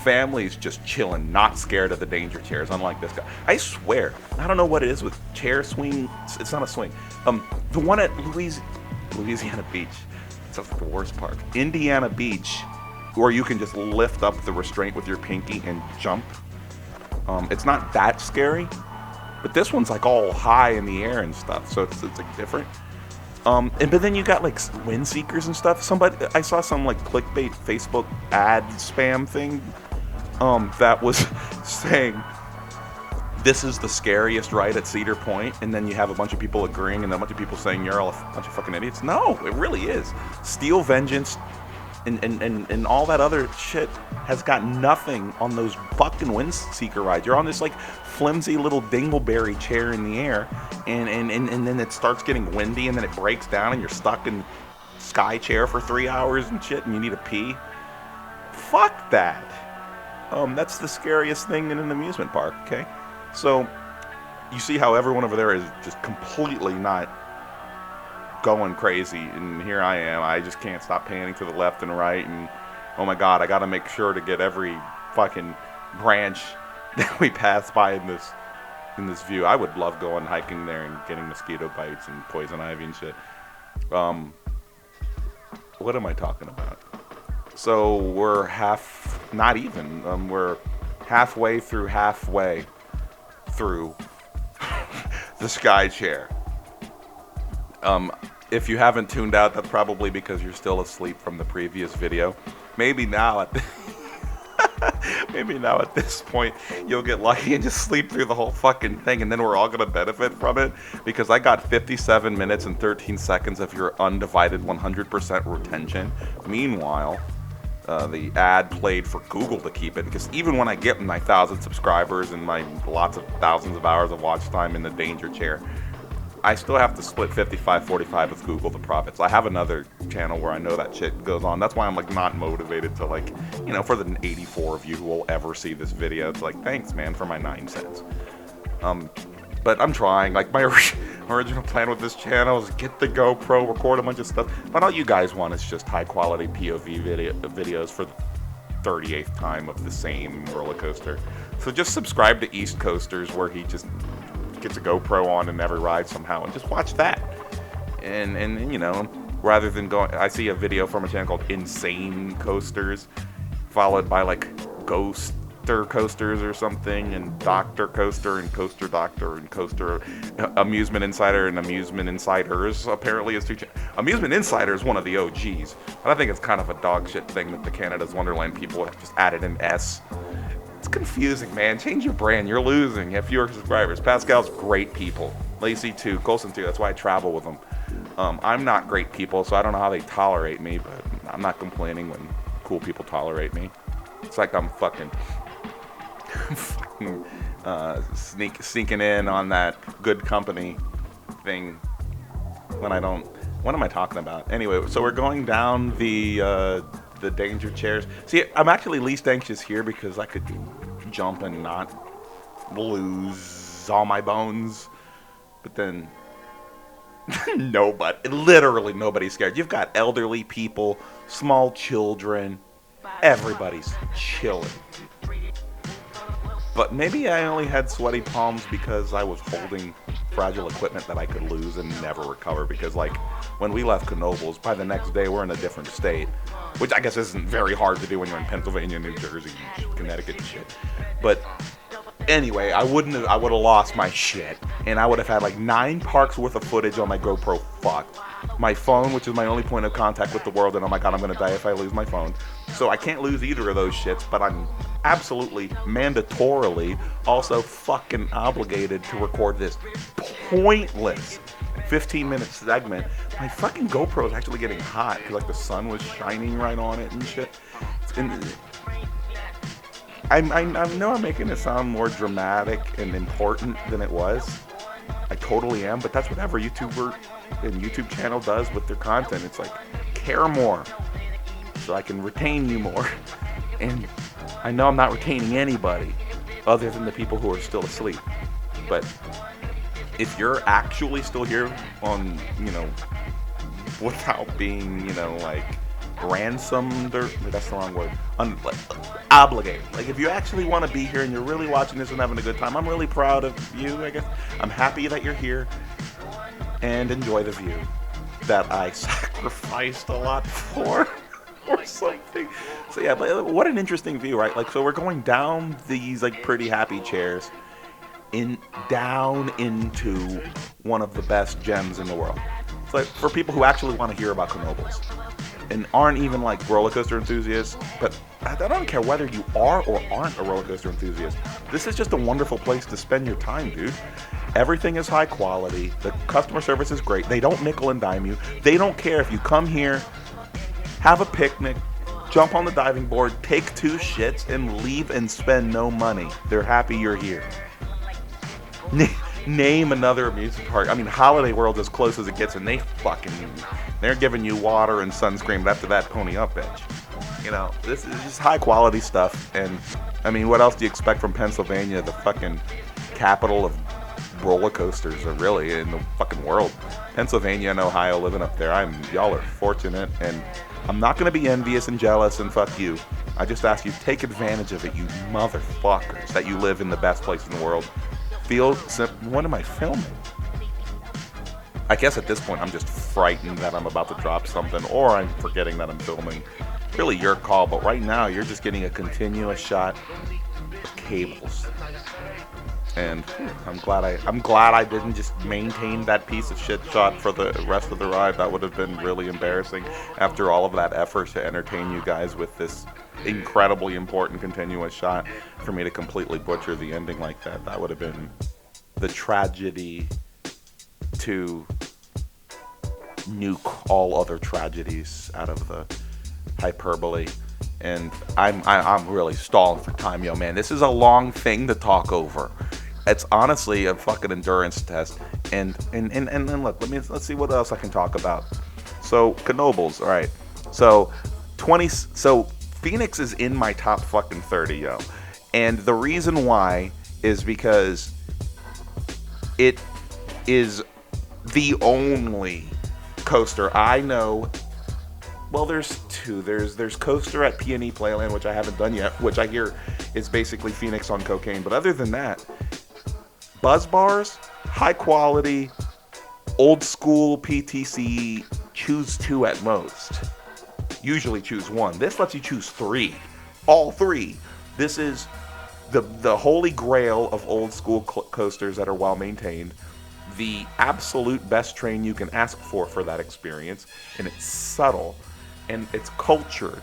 Families just chilling, not scared of the danger chairs, unlike this guy. I swear, I don't know what it is with chair swing. It's not a swing. The one at Louisiana Beach. That's the worst part. Indiana Beach, where you can just lift up the restraint with your pinky and jump. It's not that scary, but this one's like all high in the air and stuff, so it's like different. But then you got like wind seekers and stuff. I saw some like clickbait Facebook ad spam thing that was saying this is the scariest ride at Cedar Point, and then you have a bunch of people agreeing and a bunch of people saying you're all a bunch of fucking idiots. No, it really is. Steel Vengeance and all that other shit has got nothing on those fucking wind seeker rides. You're on this like flimsy little dingleberry chair in the air, and then it starts getting windy, and then it breaks down, and you're stuck in sky chair for 3 hours and shit, and you need to pee. Fuck that. That's the scariest thing in an amusement park, okay? So, you see how everyone over there is just completely not going crazy, and here I am. I just can't stop panning to the left and right, and oh my god, I gotta make sure to get every fucking branch that we pass by in this view. I would love going hiking there and getting mosquito bites and poison ivy and shit. What am I talking about? So we're we're halfway through the sky chair. If you haven't tuned out, that's probably because you're still asleep from the previous video. Maybe now at this point you'll get lucky and just sleep through the whole fucking thing, and then we're all gonna benefit from it, because I got 57 minutes and 13 seconds of your undivided 100% retention. Meanwhile, the ad played for Google to keep it, because even when I get my 1,000 subscribers and my lots of thousands of hours of watch time in the danger chair, I still have to split 55-45 with Google the profits. I have another channel where I know that shit goes on. That's why I'm like not motivated to, like, you know, for the 84 of you who will ever see this video, it's like, thanks man for my 9 cents. But I'm trying. Like, my original plan with this channel is get the GoPro, record a bunch of stuff. But all you guys want is just high quality POV videos for the 38th time of the same roller coaster. So just subscribe to East Coasters, where he just gets a GoPro on in every ride somehow, and just watch that. And you know, rather than going, I see a video from a channel called Insane Coasters, followed by like Ghost Doctor Coasters or something, and Doctor Coaster and Coaster Doctor and Coaster Amusement Insider and Amusement Insiders apparently is Amusement Insider is one of the OGs, but I think it's kind of a dog shit thing that the Canada's Wonderland people have just added an S. It's confusing, man. Change your brand. You're losing. You have fewer subscribers. Pascal's great people. Lacey too. Colson too. That's why I travel with them. I'm not great people, so I don't know how they tolerate me, but I'm not complaining when cool people tolerate me. It's like I'm fucking sneaking in on that good company thing when I don't. What am I talking about? Anyway, so we're going down the danger chairs. See, I'm actually least anxious here because I could jump and not lose all my bones. But then literally nobody's scared. You've got elderly people, small children, everybody's chilling. But maybe I only had sweaty palms because I was holding fragile equipment that I could lose and never recover. Because, like, when we left Knoebels, by the next day we're in a different state, which I guess isn't very hard to do when you're in Pennsylvania, New Jersey, Connecticut and shit. But anyway, I would have lost my shit, and I would have had like 9 parks worth of footage on my GoPro fucked. My phone, which is my only point of contact with the world, and oh my god, I'm gonna die if I lose my phone. So I can't lose either of those shits, but I'm absolutely, mandatorily, also fucking obligated to record this pointless 15-minute segment. My fucking GoPro is actually getting hot, because like the sun was shining right on it and shit. I know I'm making it sound more dramatic and important than it was. I totally am, but that's what every YouTuber and YouTube channel does with their content. It's like, care more so I can retain you more. And I know I'm not retaining anybody other than the people who are still asleep. But if you're actually still here on, without being, like, ransomed, or that's the wrong word, obligated. Like, if you actually want to be here and you're really watching this and having a good time, I'm really proud of you, I guess. I'm happy that you're here and enjoy the view that I sacrificed a lot for or something. So yeah, but what an interesting view, right? Like, so we're going down these like pretty happy chairs down into one of the best gems in the world. It's like for people who actually want to hear about Knoebels and aren't even like roller coaster enthusiasts, but I don't care whether you are or aren't a roller coaster enthusiast. This is just a wonderful place to spend your time, dude. Everything is high quality. The customer service is great. They don't nickel and dime you. They don't care if you come here, have a picnic, jump on the diving board, take 2 shits, and leave and spend no money. They're happy you're here. Name another amusement park. I mean, Holiday World's as close as it gets, and they're giving you water and sunscreen, but after that, pony up, bitch. This is just high quality stuff, and I mean, what else do you expect from Pennsylvania, the fucking capital of roller coasters, or really in the fucking world? Pennsylvania and Ohio living up there. Y'all are fortunate, and I'm not gonna be envious and jealous and fuck you. I just ask you, take advantage of it, you motherfuckers, that you live in the best place in the world. What am I filming? I guess at this point I'm just frightened that I'm about to drop something, or I'm forgetting that I'm filming. Really your call, but right now you're just getting a continuous shot of cables. And I'm glad I didn't just maintain that piece of shit shot for the rest of the ride. That would have been really embarrassing after all of that effort to entertain you guys with this incredibly important continuous shot. For me to completely butcher the ending like that, that would have been the tragedy to nuke all other tragedies out of the hyperbole. And I'm really stalling for time, yo, man. This is a long thing to talk over. It's honestly a fucking endurance test. And look, let's see what else I can talk about. So Knoebels, all right. So Phoenix is in my top fucking 30, yo. And the reason why is because it is the only coaster I know. Well, there's 2. There's Coaster at P&E Playland, which I haven't done yet, which I hear is basically Phoenix on cocaine. But other than that, Buzz Bars, high quality, old school PTC, choose 2 at most. Usually choose 1. This lets you choose 3. All 3. This is the holy grail of old school coasters that are well maintained, the absolute best train you can ask for that experience, and it's subtle, and it's cultured,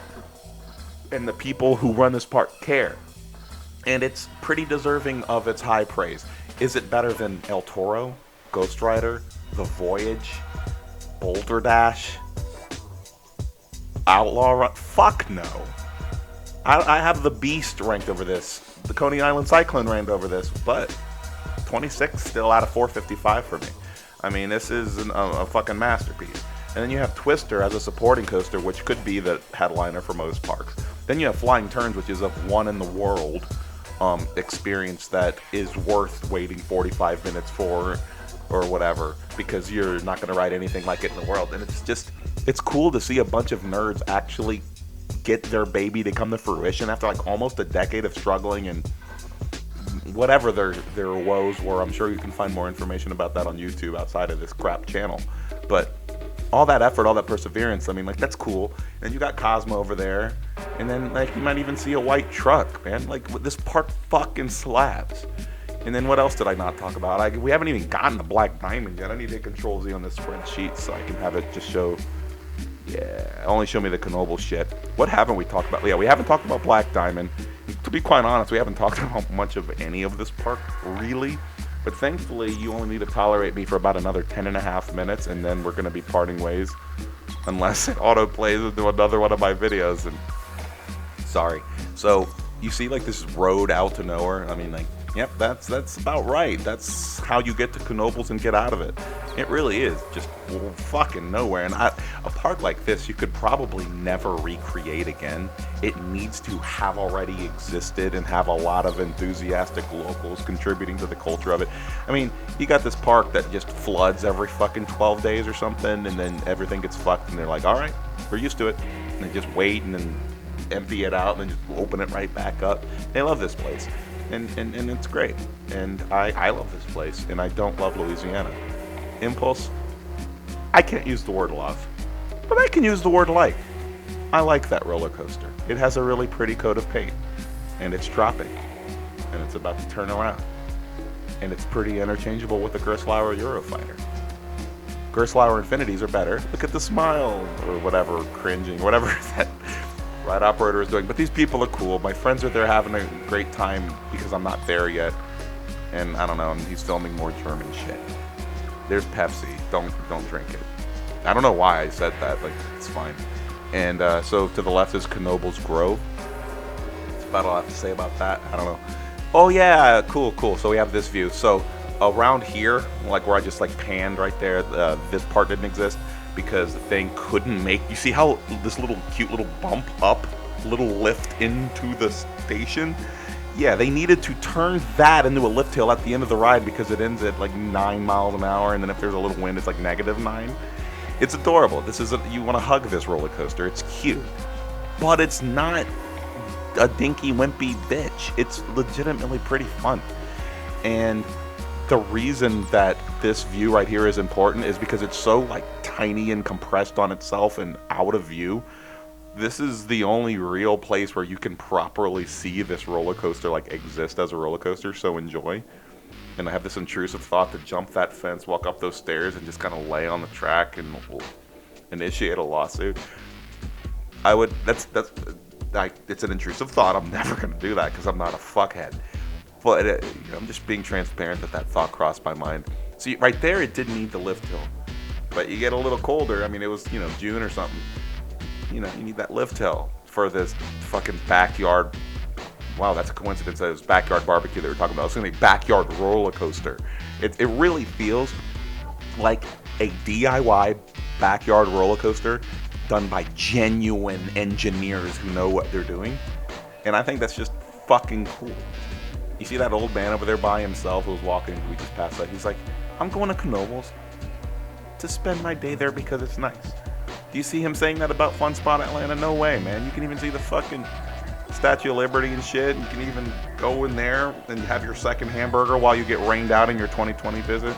and the people who run this park care, and it's pretty deserving of its high praise. Is it better than El Toro, Ghost Rider, The Voyage, Boulder Dash, Outlaw Run? Fuck no. I have the Beast ranked over this. The Coney Island Cyclone ranked over this, but 26 still out of 455 for me. I mean, this is a fucking masterpiece. And then you have Twister as a supporting coaster, which could be the headliner for most parks. Then you have Flying Turns, which is a one in the world experience that is worth waiting 45 minutes for or whatever, because you're not going to ride anything like it in the world. And it's cool to see a bunch of nerds actually get their baby to come to fruition after like almost a decade of struggling and whatever their woes were. I'm sure you can find more information about that on YouTube outside of this crap channel. But all that effort, all that perseverance, I mean, like, that's cool. And you got Cosmo over there, and then like you might even see a white truck, man. Like, this park fucking slaps. And then what else did I not talk about? We haven't even gotten the Black Diamond yet. I need to hit Control Z on this spreadsheet so I can have it just show. Yeah, only show me the Knoebels shit. What haven't we talked about? Yeah, we haven't talked about Black Diamond. To be quite honest, we haven't talked about much of any of this park, really. But thankfully, you only need to tolerate me for about another 10.5 minutes, and then we're going to be parting ways. Unless it auto-plays into another one of my videos. And sorry. So, you see, like, this road out to nowhere? I mean, like, yep, that's about right. That's how you get to Knoebels and get out of it. It really is just fucking nowhere. And a park like this, you could probably never recreate again. It needs to have already existed and have a lot of enthusiastic locals contributing to the culture of it. I mean, you got this park that just floods every fucking 12 days or something, and then everything gets fucked, and they're like, all right, we're used to it. And they just wait and then empty it out and then just open it right back up. They love this place. And it's great. And I love this place, and I don't love Louisiana. Impulse, I can't use the word love, but I can use the word like. I like that roller coaster. It has a really pretty coat of paint, and it's dropping, and it's about to turn around, and it's pretty interchangeable with the Gerstlauer Eurofighter. Gerstlauer Infinities are better. Look at the smile, or whatever, cringing, whatever that ride operator is doing. But these people are cool. My friends are there having a great time because I'm not there yet, and I don't know, he's filming more German shit. There's Pepsi. Don't drink it. I don't know why I said that. Like, it's fine. And so to the left is Knoebels Grove. That's about all I have to say about that. I don't know. Oh yeah, cool. So we have this view. So around here, like where I just like panned right there, this part didn't exist because the thing couldn't make. You see how this little cute little bump up, little lift into the station? Yeah, they needed to turn that into a lift hill at the end of the ride because it ends at like 9 miles an hour, and then if there's a little wind, it's like -9. It's adorable. You want to hug this roller coaster. It's cute, but it's not a dinky, wimpy bitch. It's legitimately pretty fun. And the reason that this view right here is important is because it's so like tiny and compressed on itself and out of view. This is the only real place where you can properly see this roller coaster like exist as a roller coaster, so enjoy. And I have this intrusive thought to jump that fence, walk up those stairs, and just kind of lay on the track and initiate a lawsuit. It's an intrusive thought. I'm never going to do that because I'm not a fuckhead. But I'm just being transparent that thought crossed my mind. See, right there, it didn't need the lift hill. But you get a little colder. I mean, it was, June or something. You need that lift hill for this fucking backyard. Wow, that's a coincidence that it was backyard barbecue they were talking about. It's going to be backyard roller coaster. It really feels like a DIY backyard roller coaster done by genuine engineers who know what they're doing. And I think that's just fucking cool. You see that old man over there by himself who was walking, we just passed that. He's like, I'm going to Knoebels to spend my day there because it's nice. Do you see him saying that about Fun Spot Atlanta? No way, man. You can even see the fucking Statue of Liberty and shit. You can even go in there and have your second hamburger while you get rained out in your 2020 visit.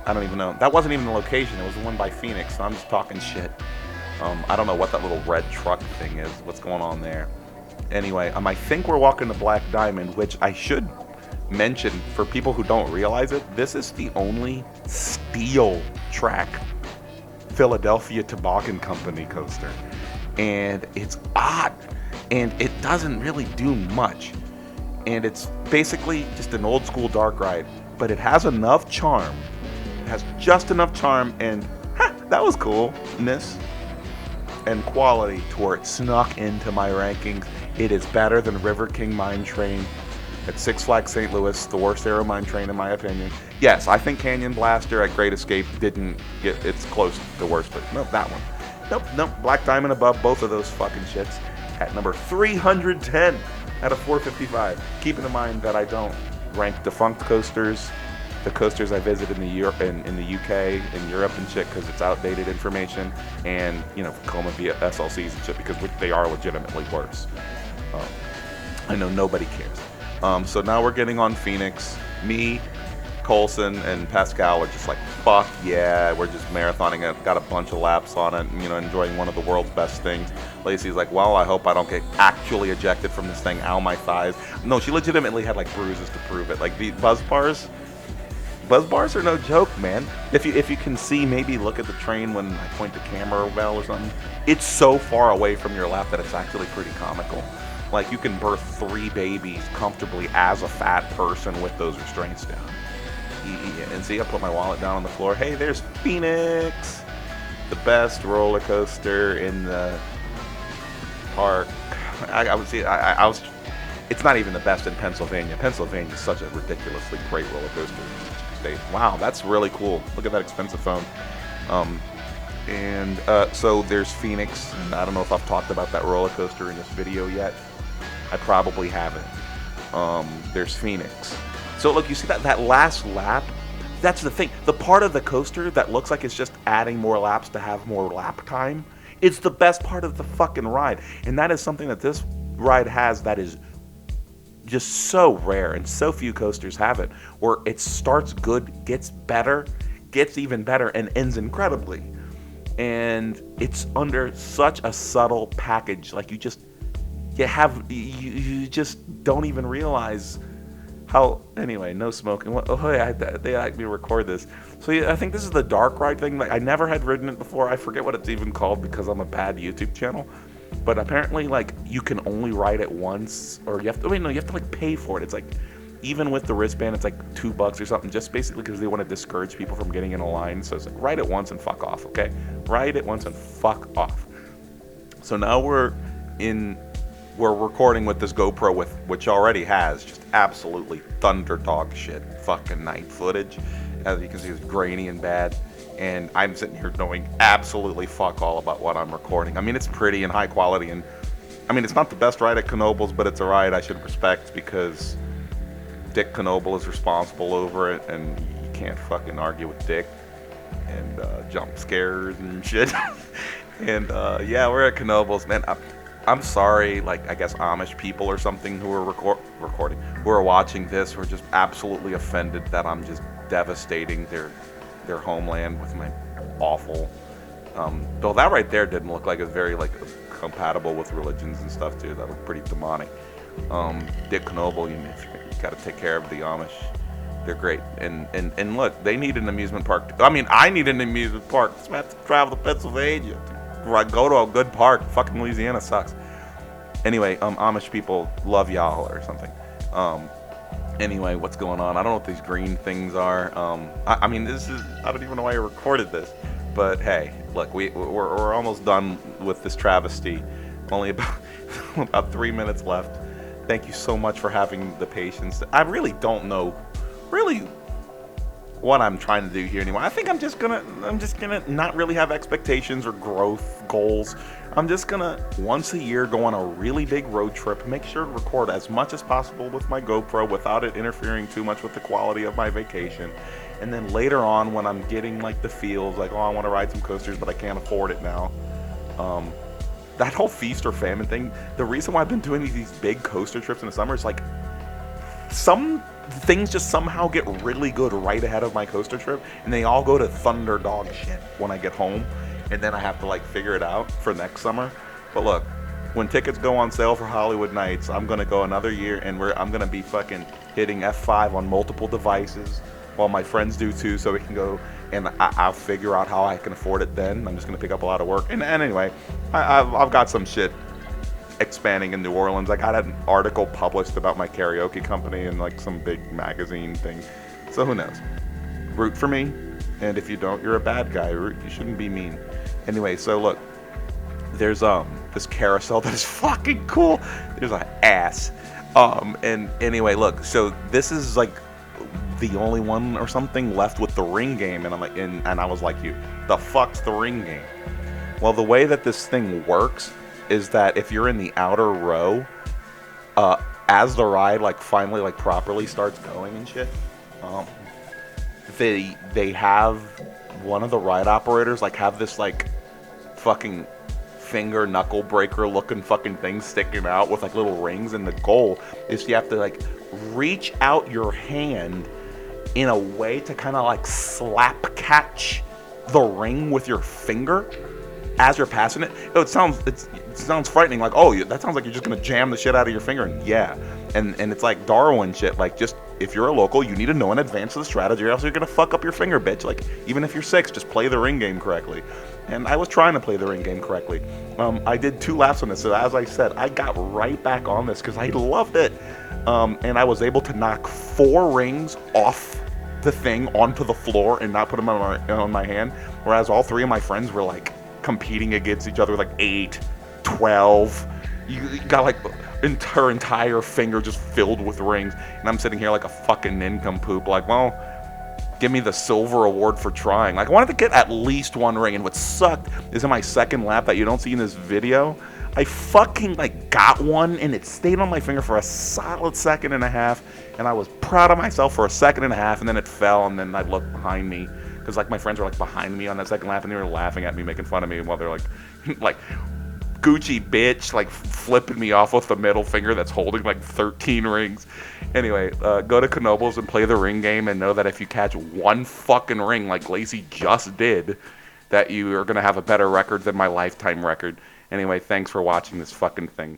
I don't even know. That wasn't even the location. It was the one by Phoenix, so I'm just talking shit. I don't know what that little red truck thing is. What's going on there? Anyway, I think we're walking the Black Diamond, which I should mention for people who don't realize it. This is the only steel track Philadelphia Toboggan Company coaster, and it's odd, and it doesn't really do much, and it's basically just an old school dark ride, but it has enough charm. It has just enough charm, and that was coolness and quality to where it snuck into my rankings. It is better than River King Mine Train at Six Flags St. Louis, the worst Aero Mine Train in my opinion. Yes, I think Canyon Blaster at Great Escape didn't get, it's close to the worst, but no, that one. Nope, Black Diamond above both of those fucking shits at number 310 out of 455. Keeping in mind that I don't rank defunct coasters, the coasters I visit in the UK, in Europe and shit, because it's outdated information, and Vekoma via SLCs and shit, because they are legitimately worse. I know nobody cares. So now we're getting on Phoenix. Me, Colson, and Pascal are just like, fuck yeah, we're just marathoning it, got a bunch of laps on it, enjoying one of the world's best things. Lacey's like, well, I hope I don't get actually ejected from this thing, ow my thighs. No, she legitimately had like bruises to prove it. Like the buzz bars are no joke, man. If you can see, maybe look at the train when I point the camera well or something. It's so far away from your lap that it's actually pretty comical. Like, you can birth 3 babies comfortably as a fat person with those restraints down. And see, I put my wallet down on the floor. Hey, there's Phoenix, the best roller coaster in the park. I would say I was. It's not even the best in Pennsylvania. Pennsylvania is such a ridiculously great roller coaster state. Wow, that's really cool. Look at that expensive phone. So there's Phoenix. And I don't know if I've talked about that roller coaster in this video yet. I probably haven't. There's Phoenix. So look, you see that last lap? That's the thing. The part of the coaster that looks like it's just adding more laps to have more lap time, it's the best part of the fucking ride. And that is something that this ride has that is just so rare, and so few coasters have it, where it starts good, gets better, gets even better, and ends incredibly. And it's under such a subtle package. Like, you just don't even realize how. Anyway, no smoking. Oh yeah, they like me to record this. So yeah, I think this is the dark ride thing. Like, I never had ridden it before. I forget what it's even called because I'm a bad YouTube channel. But apparently, like, you can only ride it once, or you have to. Wait, no, you have to like pay for it. It's like, even with the wristband, it's like $2 or something, just basically because they want to discourage people from getting in a line. So it's like, ride it once and fuck off, okay? Ride it once and fuck off. So now we're recording with this GoPro which already has just absolutely thunderdog shit fucking night footage. As you can see, it's grainy and bad. And I'm sitting here knowing absolutely fuck all about what I'm recording. I mean, it's pretty and high quality, and I mean, it's not the best ride at Knoebels, but it's a ride I should respect because Dick Knoebel is responsible over it, and you can't fucking argue with Dick. And jump scares and shit. And yeah, we're at Knoebels, man. I'm sorry, like, I guess Amish people or something who are recording, who are watching this, who are just absolutely offended that I'm just devastating their homeland with my awful. Though that right there didn't look like it's very like compatible with religions and stuff too. That looked pretty demonic. Dick Knoebel, you got to take care of the Amish. They're great. And look, they need an amusement park. I mean, I need an amusement park. So I have to travel to Pennsylvania. Go to a good park. Fucking Louisiana sucks. Anyway, Amish people love y'all or something. Anyway, what's going on? I don't know what these green things are. I mean, I don't even know why I recorded this. But hey, look, we're almost done with this travesty. Only about 3 minutes left. Thank you so much for having the patience. I really don't know what I'm trying to do here anymore. I think I'm just gonna not really have expectations or growth goals. I'm just gonna once a year go on a really big road trip, make sure to record as much as possible with my GoPro without it interfering too much with the quality of my vacation. And then later on, when I'm getting like the feels, like, oh, I want to ride some coasters, but I can't afford it now. That whole feast or famine thing, the reason why I've been doing these big coaster trips in the summer is like, some things just somehow get really good right ahead of my coaster trip, and they all go to thunderdog shit when I get home, and then I have to like figure it out for next summer. But look, When tickets go on sale for Hollywood Nights, I'm gonna go another year, and I'm gonna be fucking hitting F5 on multiple devices, while my friends do too, so we can go, and I'll figure out how I can afford it then. I'm just gonna pick up a lot of work. And anyway, I've got some shit expanding in New Orleans. I got an article published about my karaoke company in like some big magazine thing. So who knows? Root for me, and if you don't, you're a bad guy. You shouldn't be mean. Anyway, so look, there's this carousel that is fucking cool. There's an ass. And anyway, look, so this is like the only one or something left with the ring game, and I'm like, and I was like, you, the fuck's the ring game? Well, the way that this thing works is that if you're in the outer row, as the ride like finally like properly starts going and shit, they have one of the ride operators like have this like fucking finger knuckle breaker looking fucking thing sticking out with like little rings, and the goal is you have to like reach out your hand in a way to kind of like slap catch the ring with your finger as you're passing it. It sounds frightening, like, oh, that sounds like you're just gonna jam the shit out of your finger. And yeah, and it's like Darwin shit, like, just if you're a local, you need to know in advance of the strategy, or else you're gonna fuck up your finger, bitch. Like, even if you're 6, just play the ring game correctly. And I was trying to play the ring game correctly. I did 2 laps on this, so as I said, I got right back on this because I loved it. And I was able to knock 4 rings off the thing onto the floor and not put them on my hand, whereas all 3 of my friends were like competing against each other with like 8, 12. You got like her entire finger just filled with rings, and I'm sitting here like a fucking nincompoop, like, well, give me the silver award for trying. Like, I wanted to get at least 1 ring, and what sucked is in my second lap that you don't see in this video, I fucking like got one, and it stayed on my finger for a solid 1.5 seconds, and I was proud of myself for a 1.5 seconds, and then it fell, and then I looked behind me, because like my friends were like behind me on that second lap, and they were laughing at me, making fun of me, while they're like Gucci bitch, like flipping me off with the middle finger that's holding like 13 rings. Anyway, go to Knoebels and play the ring game, and know that if you catch 1 fucking ring like Lacey just did, that you are going to have a better record than my lifetime record. Anyway, thanks for watching this fucking thing.